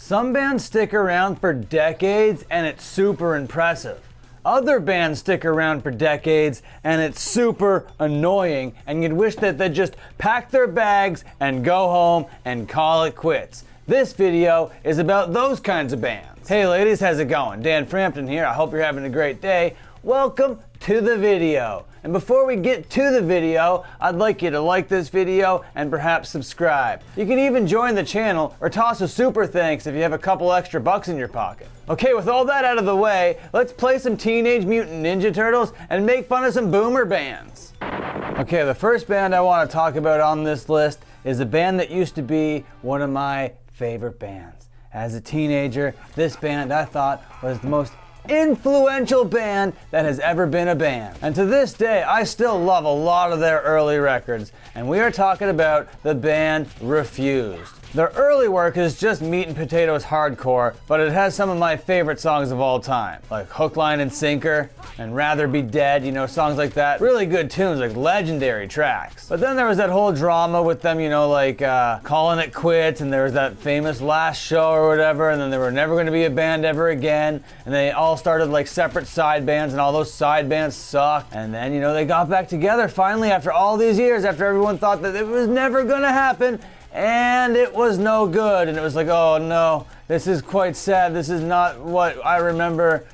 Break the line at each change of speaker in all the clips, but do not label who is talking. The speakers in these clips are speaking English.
Some bands stick around for decades and it's super impressive. Other bands stick around for decades and it's super annoying and you'd wish that they'd just pack their bags and go home and call it quits. This video is about those kinds of bands. Hey ladies, how's it going? Dan Frampton here. I hope you're having a great day. Welcome to the video. And before we get to the video, I'd like you to like this video and perhaps subscribe. You can even join the channel or toss a super thanks if you have a couple extra bucks in your pocket. Okay, with all that out of the way, let's play some Teenage Mutant Ninja Turtles and make fun of some boomer bands. Okay, the first band I want to talk about on this list is a band that used to be one of my favorite bands. As a teenager, this band I thought was the most influential band that has ever been a band. And to this day, I still love a lot of their early records. And we are talking about the band Refused. Their early work is just meat and potatoes hardcore, but it has some of my favorite songs of all time, like Hook, Line, and Sinker, and Rather Be Dead, you know, songs like that. Really good tunes, like legendary tracks. But then there was that whole drama with them, you know, like calling it quits, and there was that famous Last Show or whatever, and then they were never going to be a band ever again, and they all started like separate side bands, and all those side bands sucked. And then, you know, they got back together finally after all these years, after everyone thought that it was never going to happen. And it was no good, and it was like, oh no, this is quite sad. This is not what I remember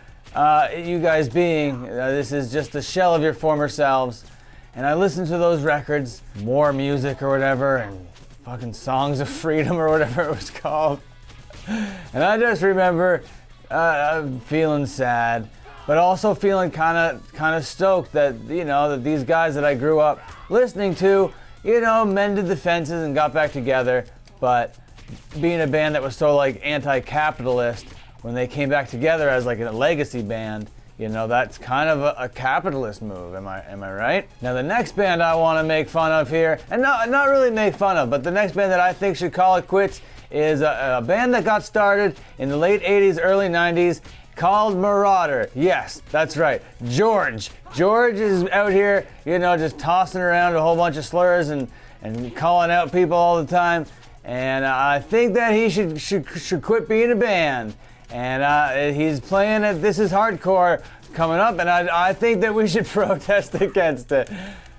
you guys being. This is just a shell of your former selves. And I listened to those records, More Music or whatever, and fucking Songs of Freedom or whatever it was called. And I just remember feeling sad, but also feeling kind of stoked that, you know, that these guys that I grew up listening to, you know, mended the fences and got back together. But being a band that was so like anti-capitalist, when they came back together as like a legacy band, you know, that's kind of a capitalist move. Am I right? Now the next band I want to make fun of here, and not really make fun of, but the next band that I think should call it quits is a band that got started in the late 80s, early 90s, called Marauder. Yes, that's right. George is out here, you know, just tossing around a whole bunch of slurs and calling out people all the time. And I think that he should quit being a band. And he's playing at This Is Hardcore coming up, and I think that we should protest against it.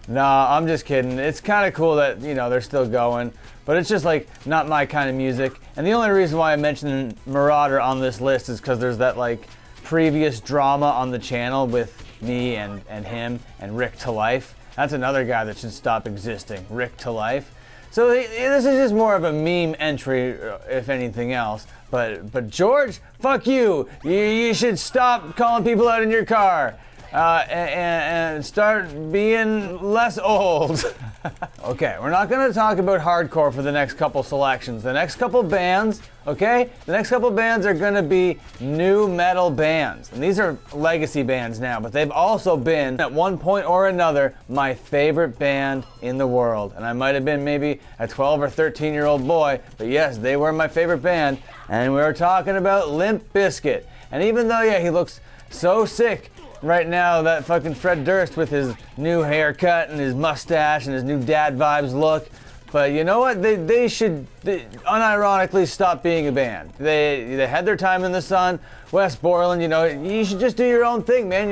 No, I'm just kidding. It's kind of cool that, you know, they're still going, but it's just like not my kind of music. And the only reason why I mentioned Marauder on this list is because there's that like previous drama on the channel with me and him and Rick to Life. That's another guy that should stop existing, Rick to Life. So this is just more of a meme entry, if anything else. But George, fuck you. You should stop calling people out in your car. And start being less old. Okay, we're not going to talk about hardcore for the next couple selections. The next couple bands, okay? The next couple bands are going to be new metal bands. And these are legacy bands now, but they've also been, at one point or another, my favorite band in the world. And I might have been maybe a 12 or 13-year-old boy, but yes, they were my favorite band. And we were talking about Limp Bizkit. And even though, yeah, he looks so sick right now, that fucking Fred Durst with his new haircut and his mustache and his new dad vibes look. But you know what? They should unironically stop being a band. They had their time in the sun. Wes Borland, you know, you should just do your own thing, man.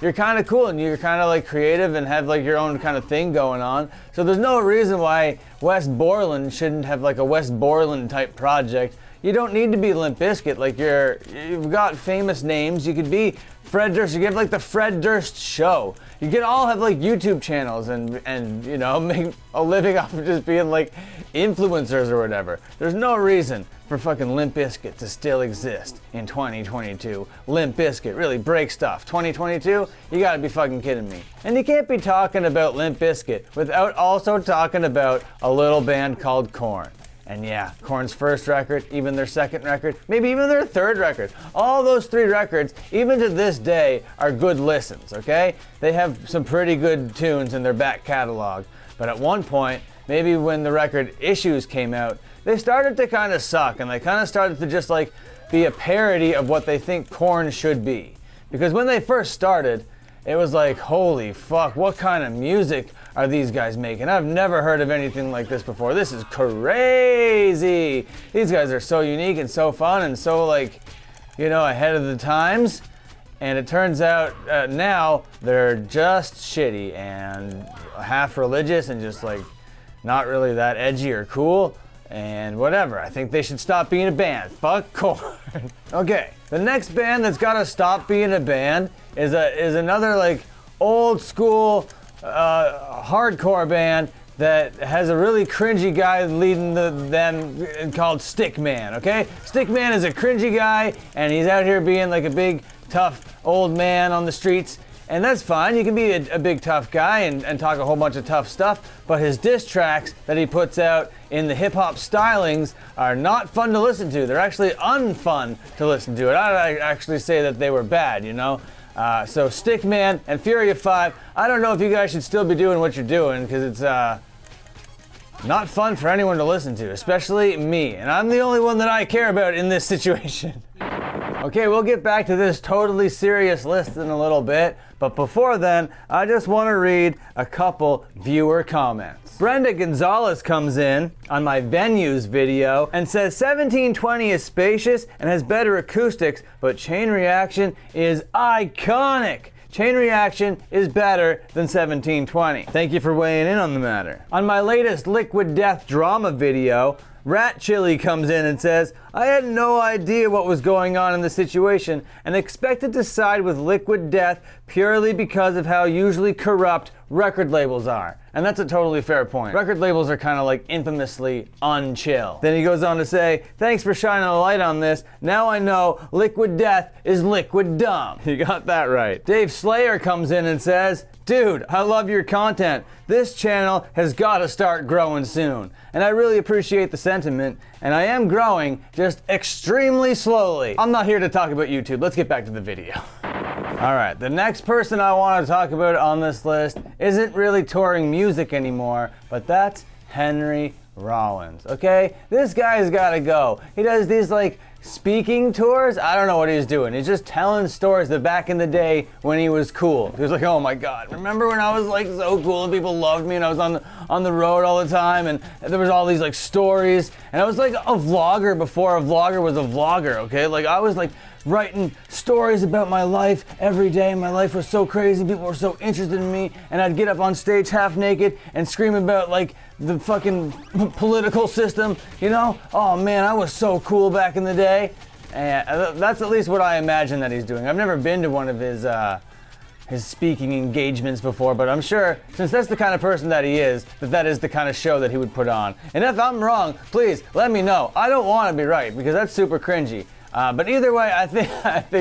You're kind of cool and you're kind of like creative and have like your own kind of thing going on. So there's no reason why Wes Borland shouldn't have like a Wes Borland type project. You don't need to be Limp Bizkit. Like you've got famous names. You could be Fred Durst. You could have like the Fred Durst Show. You could all have like YouTube channels and you know, make a living off of just being like influencers or whatever. There's no reason for fucking Limp Bizkit to still exist in 2022. Limp Bizkit really break stuff. 2022? You gotta be fucking kidding me. And you can't be talking about Limp Bizkit without also talking about a little band called Korn. And yeah, Korn's first record, even their second record, maybe even their third record. All those three records, even to this day, are good listens, okay? They have some pretty good tunes in their back catalog. But at one point, maybe when the record Issues came out, they started to kind of suck, and they kind of started to just like be a parody of what they think Korn should be. Because when they first started, it was like, holy fuck, what kind of music are these guys making? I've never heard of anything like this before. This is crazy. These guys are so unique and so fun and so, like, you know, ahead of the times. And it turns out now they're just shitty and half religious and just like not really that edgy or cool and whatever. I think they should stop being a band. Fuck Korn. Okay, the next band that's gotta stop being a band is another like old school hardcore band that has a really cringy guy leading them called Stickman, okay? Stickman is a cringy guy and he's out here being like a big tough old man on the streets, and that's fine. You can be a big tough guy and talk a whole bunch of tough stuff, but his diss tracks that he puts out in the hip-hop stylings are not fun to listen to. They're actually unfun to listen to. And I'd actually say that they were bad, you know? So Stickman and Fury 5, I don't know if you guys should still be doing what you're doing, because it's not fun for anyone to listen to, especially me. And I'm the only one that I care about in this situation. Okay, we'll get back to this totally serious list in a little bit, but before then, I just want to read a couple viewer comments. Brenda Gonzalez comes in on my venues video and says 1720 is spacious and has better acoustics, but Chain Reaction is iconic. Chain Reaction is better than 1720. Thank you for weighing in on the matter. On my latest Liquid Death drama video, Rat Chili comes in and says, I had no idea what was going on in the situation and expected to side with Liquid Death purely because of how usually corrupt record labels are. And that's a totally fair point. Record labels are kind of like infamously unchill. Then he goes on to say, thanks for shining a light on this. Now I know Liquid Death is liquid dumb. You got that right. Dave Slayer comes in and says, dude, I love your content. This channel has got to start growing soon. And I really appreciate the sentiment, and I am growing, just extremely slowly. I'm not here to talk about YouTube. Let's get back to the video. All right, the next person I want to talk about on this list isn't really touring music anymore, but that's Henry Rollins, okay? This guy's got to go. He does these like speaking tours. I don't know what he's doing. He's just telling stories that back in the day when he was cool. He was like, oh my God, remember when I was like so cool and people loved me and I was on the road all the time and there was all these like stories and I was like a vlogger before a vlogger was a vlogger, okay? Like I was like writing stories about my life every day and my life was so crazy, people were so interested in me, and I'd get up on stage half naked and scream about like the fucking political system, you know? Oh man, I was so cool back in the day. And that's at least what I imagine that he's doing. I've never been to one of his speaking engagements before, but I'm sure, since that's the kind of person that he is, that is the kind of show that he would put on. And if I'm wrong, please let me know. I don't want to be right, because that's super cringy. But either way, I think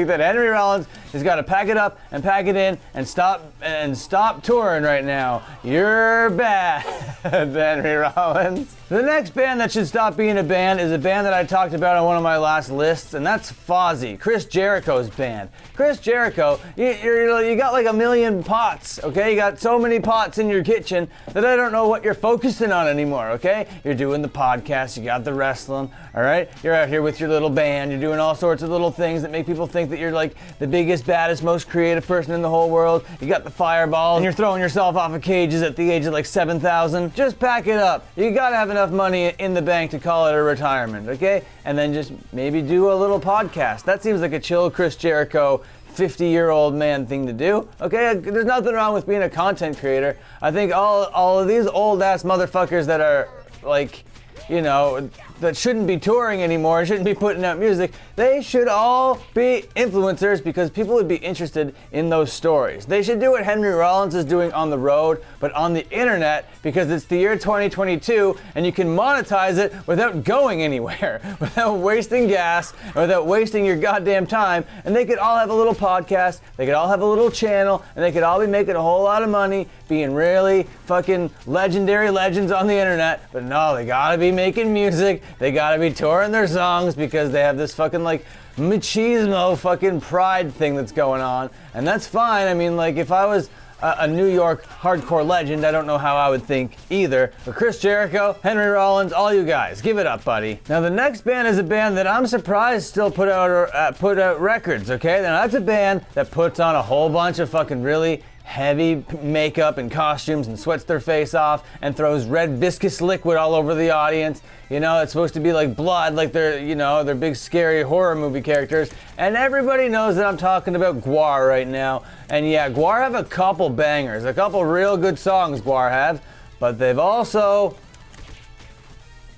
that Henry Rollins has got to pack it up and pack it in and stop touring right now. You're bad, Henry Rollins. The next band that should stop being a band is a band that I talked about on one of my last lists, and that's Fozzy, Chris Jericho's band. Chris Jericho, you got like a million pots, okay? You got so many pots in your kitchen that I don't know what you're focusing on anymore, okay? You're doing the podcast, you got the wrestling, all right? You're out here with your little band, you're doing all sorts of little things that make people think that you're like the biggest, baddest, most creative person in the whole world. You got the fireball, and you're throwing yourself off of cages at the age of like 7,000. Just pack it up. You gotta have enough money in the bank to call it a retirement, okay? And then just maybe do a little podcast. That seems like a chill Chris Jericho 50-year-old man thing to do, okay? There's nothing wrong with being a content creator. I think all of these old-ass motherfuckers that are like, you know, that shouldn't be touring anymore, shouldn't be putting out music, they should all be influencers because people would be interested in those stories. They should do what Henry Rollins is doing on the road, but on the internet, because it's the year 2022 and you can monetize it without going anywhere, without wasting gas, without wasting your goddamn time, and they could all have a little podcast, they could all have a little channel, and they could all be making a whole lot of money, being really fucking legendary legends on the internet, but no, they gotta be making music, they gotta be touring their songs because they have this fucking like machismo fucking pride thing that's going on, and that's fine. I mean, like if I was a New York hardcore legend, I don't know how I would think either, but Chris Jericho, Henry Rollins, all you guys, give it up, buddy. Now the next band is a band that I'm surprised still put out records, okay? Now that's a band that puts on a whole bunch of fucking really heavy makeup and costumes and sweats their face off and throws red viscous liquid all over the audience. You know, it's supposed to be like blood, like they're big scary horror movie characters. And everybody knows that I'm talking about GWAR right now. And yeah, GWAR have a couple bangers, a couple real good songs GWAR have, but they've also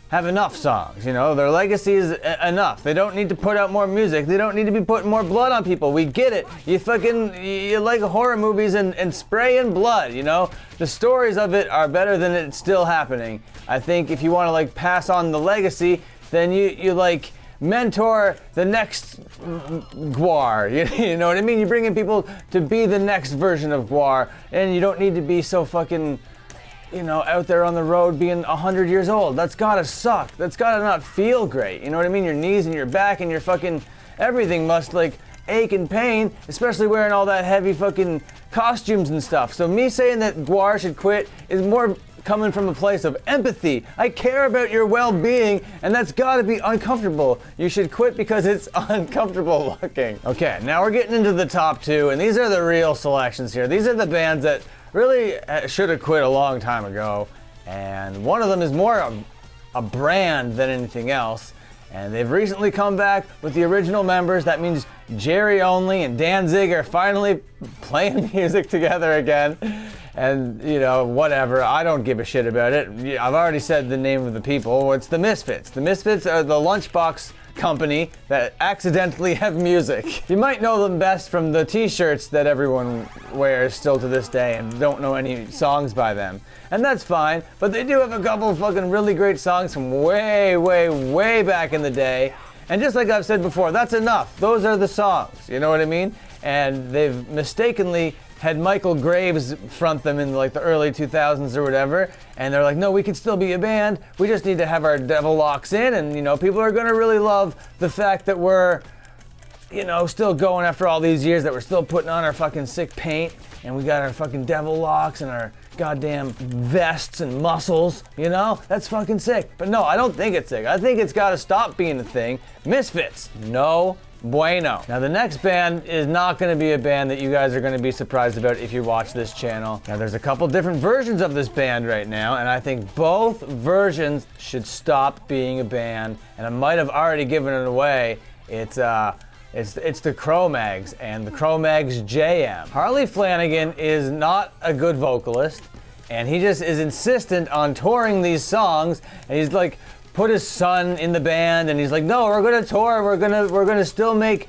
have enough songs, you know, their legacy is enough. They don't need to put out more music. They don't need to be putting more blood on people. We get it. You like horror movies and spraying blood, you know? The stories of it are better than it's still happening. I think if you want to like pass on the legacy, then you like mentor the next GWAR, you know what I mean? You're bringing people to be the next version of GWAR, and you don't need to be so fucking, you know, out there on the road being 100 years old. That's gotta suck. That's gotta not feel great. You know what I mean? Your knees and your back and your fucking everything must like ache and pain, especially wearing all that heavy fucking costumes and stuff. So me saying that GWAR should quit is more coming from a place of empathy. I care about your well-being, and that's gotta be uncomfortable. You should quit because it's uncomfortable looking. Okay, now we're getting into the top two, and these are the real selections here. These are the bands that really should have quit a long time ago, and one of them is more of a brand than anything else, and they've recently come back with the original members. That means Jerry Only and Danzig are finally playing music together again, and you know, whatever, I don't give a shit about it. I've already said the name of the people. It's the Misfits. The Misfits are the lunchbox company that accidentally have music. You might know them best from the t-shirts that everyone wears still to this day and don't know any songs by them. And that's fine, but they do have a couple of fucking really great songs from way, way, way back in the day. And just like I've said before, that's enough. Those are the songs, you know what I mean? And they've mistakenly had Michael Graves front them in like the early 2000s or whatever, and they're like, no, we can still be a band, we just need to have our devil locks in, and you know, people are gonna really love the fact that we're, you know, still going after all these years, that we're still putting on our fucking sick paint, and we got our fucking devil locks and our goddamn vests and muscles, you know? That's fucking sick. But no, I don't think it's sick. I think it's gotta stop being a thing. Misfits, no bueno. Now the next band is not going to be a band that you guys are going to be surprised about if you watch this channel. Now there's a couple different versions of this band right now, and I think both versions should stop being a band, and I might have already given it away. It's the Cro-Mags and the Cro-Mags JM. Harley Flanagan is not a good vocalist, and he just is insistent on touring these songs, and he's like, put his son in the band, and he's like, no, we're gonna tour, we're gonna still make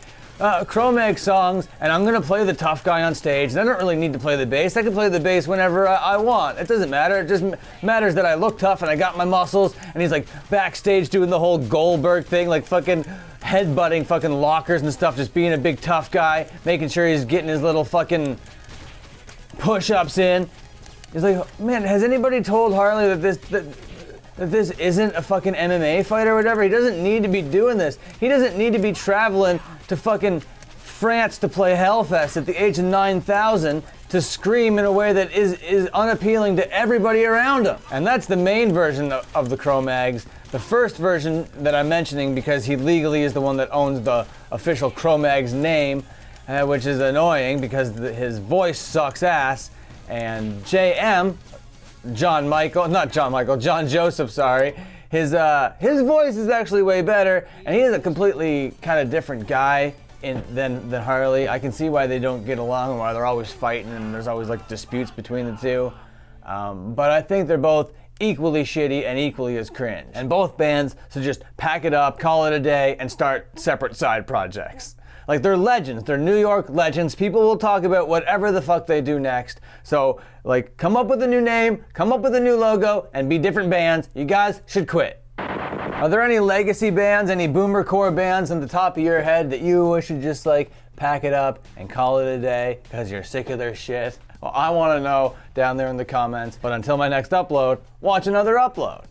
Cro-Mag songs, and I'm gonna play the tough guy on stage, and I don't really need to play the bass. I can play the bass whenever I want. It doesn't matter. It just matters that I look tough and I got my muscles. And he's like backstage doing the whole Goldberg thing, like fucking headbutting fucking lockers and stuff, just being a big tough guy, making sure he's getting his little fucking push-ups in. He's like, man, has anybody told Harley that this isn't a fucking MMA fight or whatever? He doesn't need to be doing this. He doesn't need to be traveling to fucking France to play Hellfest at the age of 9,000 to scream in a way that is unappealing to everybody around him. And that's the main version of the Cro-Mags. The first version that I'm mentioning, because he legally is the one that owns the official Cro-Mags name, which is annoying because his voice sucks ass. And JM, John Josef, sorry. His voice is actually way better, and he is a completely kind of different guy than Harley. I can see why they don't get along and why they're always fighting and there's always like disputes between the two. But I think they're both equally shitty and equally as cringe. And both bands should just pack it up, call it a day, and start separate side projects. Like, they're legends. They're New York legends. People will talk about whatever the fuck they do next. So, like, come up with a new name, come up with a new logo, and be different bands. You guys should quit. Are there any legacy bands, any boomer core bands on the top of your head that you should just, like, pack it up and call it a day because you're sick of their shit? Well, I want to know down there in the comments. But until my next upload, watch another upload.